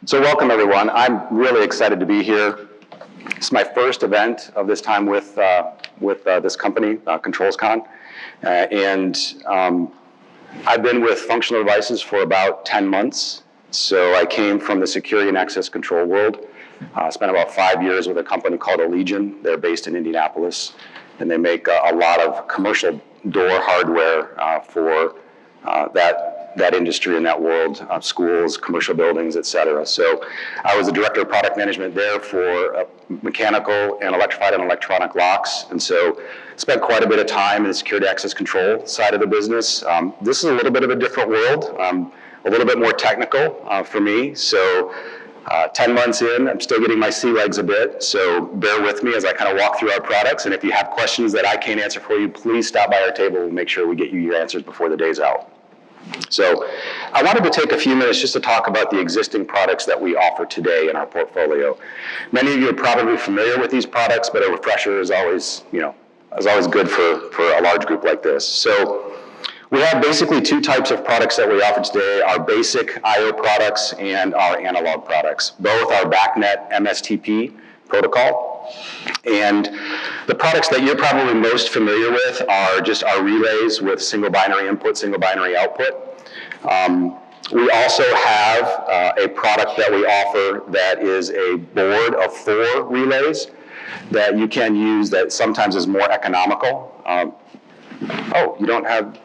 So welcome everyone. I'm really excited to be here. It's my first event of this time with this company, ControlsCon. I've been with functional devices for about 10 months. So I came from the security and access control world. Spent about 5 years with a company called Allegion. They're based in Indianapolis, and they make a lot of commercial door hardware for that industry in that world, schools, commercial buildings, et cetera. So I was the director of product management there for mechanical and electrified and electronic locks. And so spent quite a bit of time in the security access control side of the business. This is a little bit of a different world, a little bit more technical for me. So 10 months in, I'm still getting my sea legs a bit, so bear with me as I kind of walk through our products. And if you have questions that I can't answer for you, please stop by our table and make sure we get you your answers before the day's out. So I wanted to take a few minutes just to talk about the existing products that we offer today in our portfolio. Many of you are probably familiar with these products, but a refresher is always, good for a large group like this. So we have basically two types of products that we offer today, our basic I/O products and our analog products. Both are BACnet MSTP protocol. And the products that you're probably most familiar with are just our relays with single binary input, single binary output. We also have a product that we offer that is a board of 4 relays that you can use that sometimes is more economical. Oh, you don't have...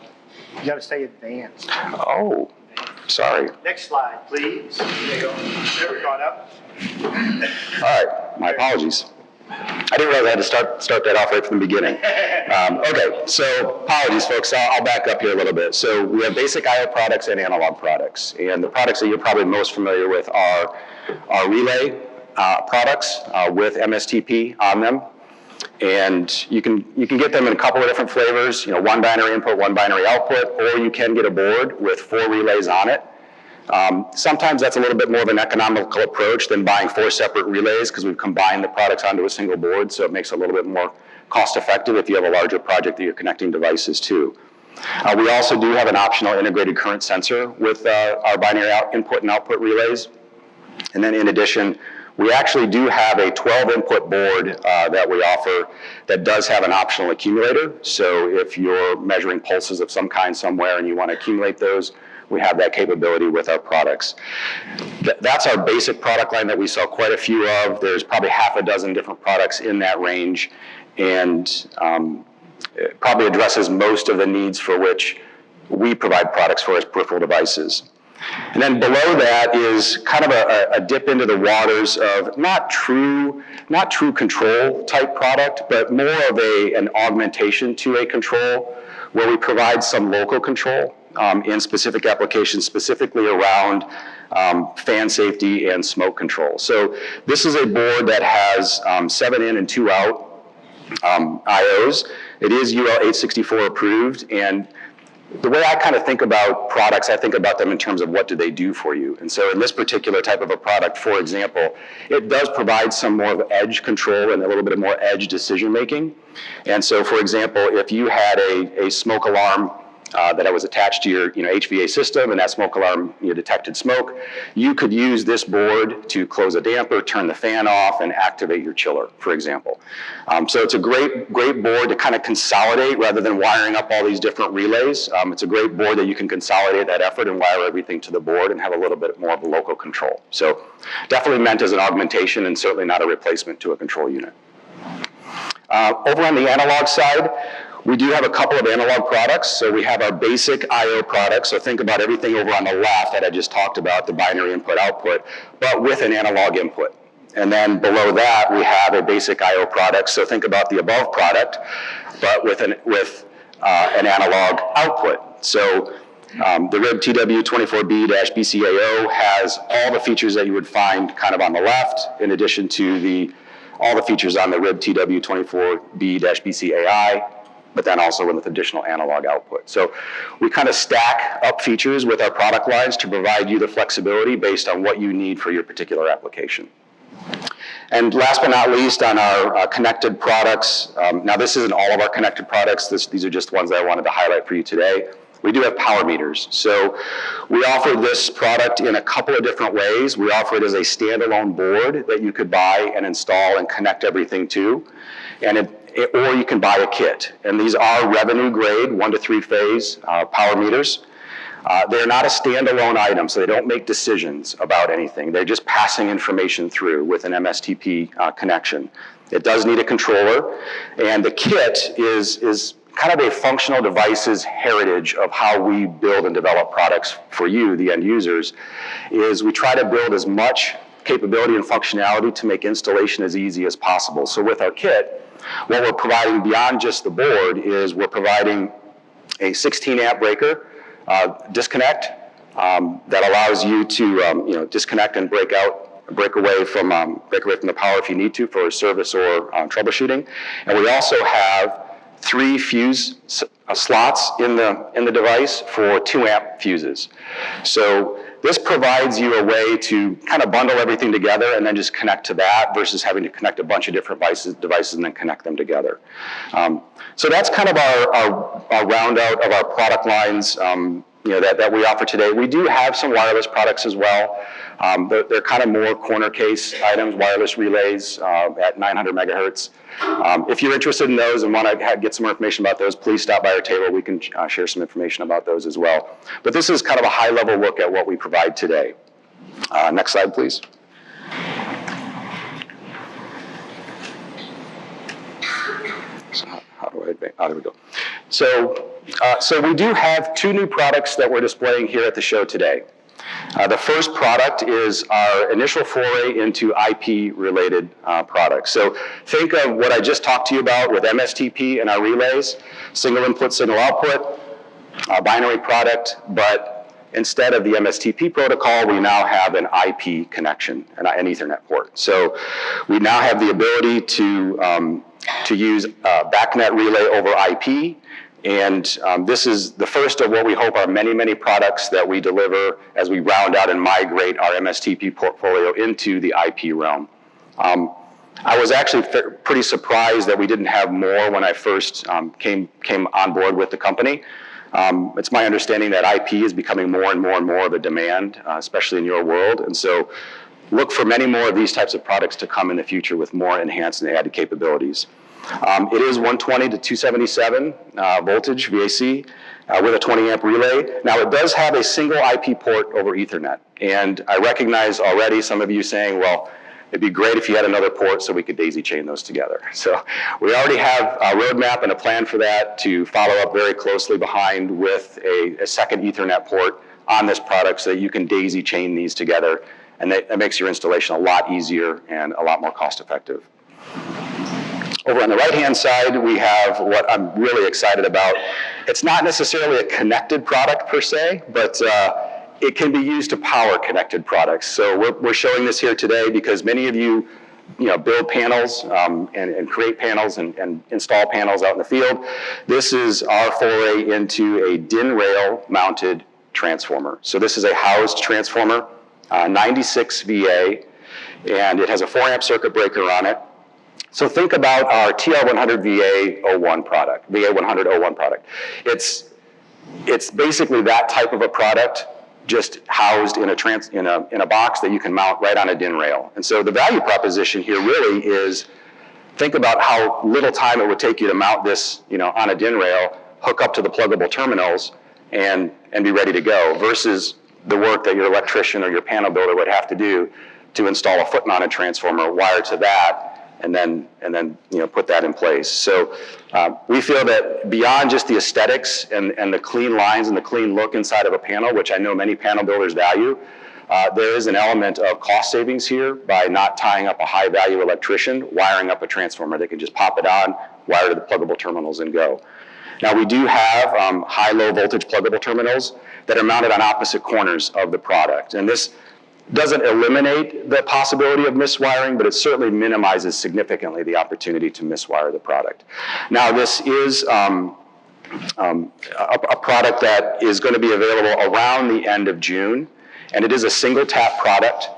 You got to say advanced. Oh, sorry. Next slide, please. There you go. Never caught up. All right, my apologies. I didn't realize I had to start that off right from the beginning. Okay, so apologies, folks. I'll back up here a little bit. So we have basic I/O products and analog products. And the products that you're probably most familiar with are our relay products with MSTP on them. And you can get them in a couple of different flavors, one binary input, one binary output, or you can get a board with 4 relays on it. Sometimes that's a little bit more of an economical approach than buying 4 separate relays because we've combined the products onto a single board, so it makes it a little bit more cost effective if you have a larger project that you're connecting devices to. We also do have an optional integrated current sensor with our binary input and output relays. And then in addition, we actually do have a 12-input board that we offer that does have an optional accumulator. So if you're measuring pulses of some kind somewhere and you want to accumulate those, we have that capability with our products. That's our basic product line that we sell quite a few of. There's probably half a dozen different products in that range, and it probably addresses most of the needs for which we provide products for as peripheral devices. And then below that is kind of a dip into the waters of not true control type product, but more of an augmentation to a control where we provide some local control in specific applications, specifically around fan safety and smoke control. So this is a board that has 7 in and 2 out IOs. It is UL 864 approved, and the way I kind of think about products, I think about them in terms of what do they do for you. And so in this particular type of a product, for example, it does provide some more of edge control and a little bit more edge decision making. And so, for example, if you had a smoke alarm that was attached to your HVA system, and that smoke alarm detected smoke, you could use this board to close a damper, turn the fan off, and activate your chiller, for example. So it's a great board to kind of consolidate rather than wiring up all these different relays. It's a great board that you can consolidate that effort and wire everything to the board and have a little bit more of a local control. So definitely meant as an augmentation and certainly not a replacement to a control unit. Over on the analog side, we do have a couple of analog products. So we have our basic I/O products. So think about everything over on the left that I just talked about, the binary input output, but with an analog input. And then below that, we have a basic I/O product. So think about the above product, but with an analog output. So the RIB TW24B-BCAO has all the features that you would find kind of on the left, in addition to all the features on the RIB TW24B-BCAI, but then also with additional analog output. So we kind of stack up features with our product lines to provide you the flexibility based on what you need for your particular application. And last but not least, on our connected products, now this isn't all of our connected products, these are just ones that I wanted to highlight for you today. we do have power meters. So we offer this product in a couple of different ways. We offer it as a standalone board that you could buy and install and connect everything to, and or you can buy a kit. And these are revenue grade 1 to 3 phase power meters. They're not a standalone item, so they don't make decisions about anything. They're just passing information through with an MSTP connection. It does need a controller, and the kit is kind of a functional devices heritage of how we build and develop products for you, the end users, is we try to build as much capability and functionality to make installation as easy as possible. So with our kit, what we're providing beyond just the board is we're providing a 16 amp breaker, disconnect, that allows you to disconnect and break away from the power if you need to for service or troubleshooting. And we also have 3 fuse slots in the device for 2 amp fuses. So this provides you a way to kind of bundle everything together and then just connect to that versus having to connect a bunch of different devices and then connect them together. So that's kind of our round out of our product lines that we offer today. We do have some wireless products as well. They're kind of more corner case items, wireless relays at 900 megahertz. If you're interested in those and want to get some more information about those, please stop by our table. We can share some information about those as well. But this is kind of a high-level look at what we provide today. Next slide, please. So how do we go? So we do have 2 new products that we're displaying here at the show today. The first product is our initial foray into IP-related products. So think of what I just talked to you about with MSTP and our relays, single input, single output, binary product, but instead of the MSTP protocol, we now have an IP connection, an Ethernet port. So we now have the ability to use BACnet relay over IP. And this is the first of what we hope are many, many products that we deliver as we round out and migrate our MSTP portfolio into the IP realm. I was actually pretty surprised that we didn't have more when I first came on board with the company. It's my understanding that IP is becoming more and more and more of a demand, especially in your world. And so look for many more of these types of products to come in the future with more enhanced and added capabilities. It is 120 to 277 voltage VAC with a 20 amp relay. Now it does have a single IP port over Ethernet. And I recognize already some of you saying, well, it'd be great if you had another port so we could daisy chain those together. So we already have a roadmap and a plan for that to follow up very closely behind with a second Ethernet port on this product so that you can daisy chain these together. And that makes your installation a lot easier and a lot more cost effective. Over on the right-hand side, we have what I'm really excited about. It's not necessarily a connected product per se, but it can be used to power connected products. So we're showing this here today because many of you build panels and create panels and install panels out in the field. This is our foray into a DIN rail mounted transformer. So this is a housed transformer, 96 VA, and it has a 4 amp circuit breaker on it. So think about our TR100 VA01 product, VA100-01 product. It's basically that type of a product, just housed in a box that you can mount right on a DIN rail. And so the value proposition here really is, think about how little time it would take you to mount this on a DIN rail, hook up to the pluggable terminals, and be ready to go, versus the work that your electrician or your panel builder would have to do to install a foot-mounted transformer, wire to that, and then put that in place. So we feel that beyond just the aesthetics and the clean lines and the clean look inside of a panel, which I know many panel builders value, there is an element of cost savings here by not tying up a high-value electrician, wiring up a transformer. They can just pop it on, wire to the pluggable terminals, and go. Now we do have high-low voltage pluggable terminals that are mounted on opposite corners of the product. And this doesn't eliminate the possibility of miswiring, but it certainly minimizes significantly the opportunity to miswire the product. Now this is a product that is going to be available around the end of June, and it is a single tap product.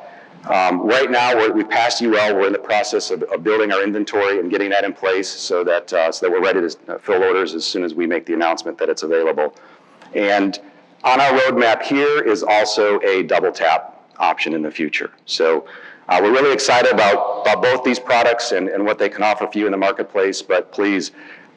Right now we passed UL, we're in the process of building our inventory and getting that in place so that we're ready to fill orders as soon as we make the announcement that it's available. And on our roadmap here is also a double tap option in the future. So we're really excited about both these products and what they can offer for you in the marketplace, but please,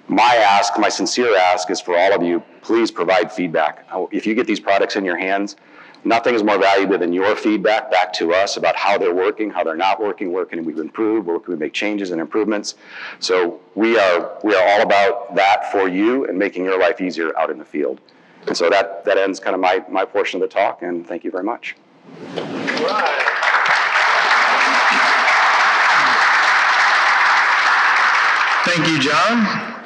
my sincere ask is for all of you, please provide feedback. If you get these products in your hands, nothing is more valuable than your feedback back to us about how they're working, how they're not working, where can we improve, where can we make changes and improvements. So we are all about that for you and making your life easier out in the field. And so that ends kind of my portion of the talk, and thank you very much. Right. Thank you, John.